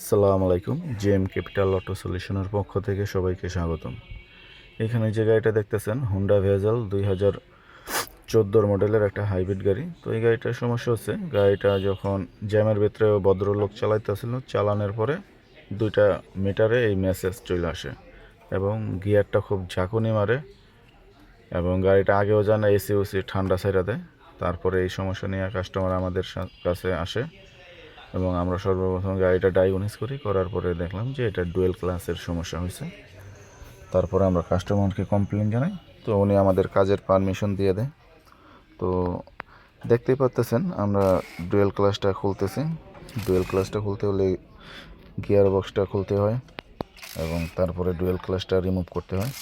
আসসালামু আলাইকুম। JM capital auto সলিউশনের পক্ষ থেকে সবাইকে স্বাগতম। এখানে যে গাড়িটা দেখতেছেন হুন্ডা ভেজাল 2014 মডেলের একটা হাইব্রিড গাড়ি। তো এই গাড়িটার সমস্যা হচ্ছে গাড়িটা যখন জ্যামের ভিতরে ভদ্রলোক চালাইতেছিল, চালানোর পরে 2টা মিটারে এই মেসেজ চলে আসে এবং গিয়ারটা খুব ঝাঁকুনি মারে এবং গাড়িটা আগেও জানা এসি উসি ঠান্ডা ছাইড়া দেয়। তারপরে এই সমস্যা নিয়ে কাস্টমার আমাদের কাছে আসে এবং আমরা সর্বপ্রথম গাড়িটা ডায়াগনোস করার পরে দেখলাম যে এটা ডুয়েল ক্লাসের সমস্যা হয়েছে। তারপরে আমরা কাস্টমারকে কমপ্লেন জানাই, তো উনি আমাদের কাজের পারমিশন দিয়ে দেয়। তো দেখতেই পাচ্তেছেন আমরা ডুয়েল ক্লাসটা খুলতেছি। ডুয়েল ক্লাসটা খুলতে হলে গিয়ার বক্সটা খুলতে হয় এবং তারপরে ডুয়েল ক্লাসটা রিমুভ করতে হয়।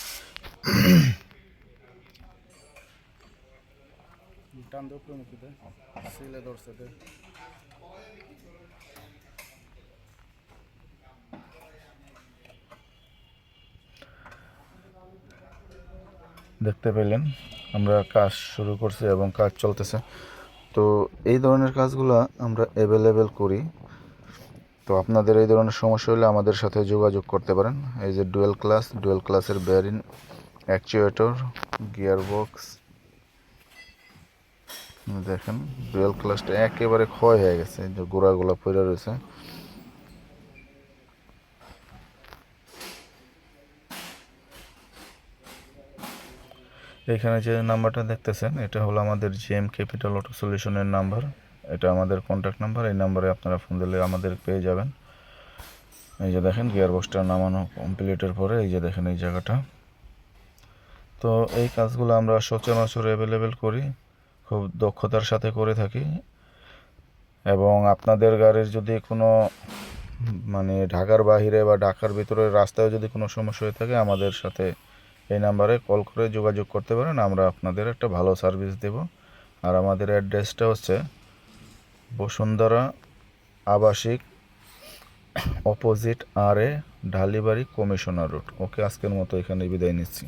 দেখতে পেলেন আমরা কাজ শুরু করছি এবং কাজ চলতেছে। তো এই ধরনের কাজগুলো আমরা অ্যাভেলেবেল করি। তো আপনাদের এই ধরনের সমস্যা হলে আমাদের সাথে যোগাযোগ করতে পারেন। এই যে ডুয়েল ক্লাসের বেয়ারিং, অ্যাকচুয়েটর, গিয়ার বক্স দেখেন ডুয়েল ক্লাসটা একেবারে ক্ষয় হয়ে গেছে, যে গোড়াগুলো পড়ে রয়েছে। এখানে যে নাম্বারটা দেখতেছেন এটা হলো আমাদের জেএম ক্যাপিটাল অটো সলিউশনের নাম্বার। এটা আমাদের কন্ট্যাক্ট নাম্বার। এই নাম্বারে আপনারা ফোন দিলে আমাদের পেয়ে যাবেন। এই যে দেখেন গিয়ার বক্সটা নামানো কমপ্লিটের পরে এই যে দেখেন এই জায়গাটা। তো এই কাজগুলো আমরা সচরাচর অ্যাভেলেবেল করি, খুব দক্ষতার সাথে করে থাকি। এবং আপনাদের গাড়ির যদি কোনো ঢাকার বাহিরে বা ঢাকার ভিতরে রাস্তায় যদি কোনো সমস্যা হয়ে থাকে আমাদের সাথে এই নাম্বারে কল করে যোগাযোগ করতে পারেন। আমরা আপনাদের একটা ভালো সার্ভিস দেব। আর আমাদের অ্যাড্রেসটা হচ্ছে বসুন্ধরা আবাসিক অপোজিট ঢালিবাড়ি কমিশনার রোড। ওকে, আজকের মতো এখানে বিদায় নিচ্ছি।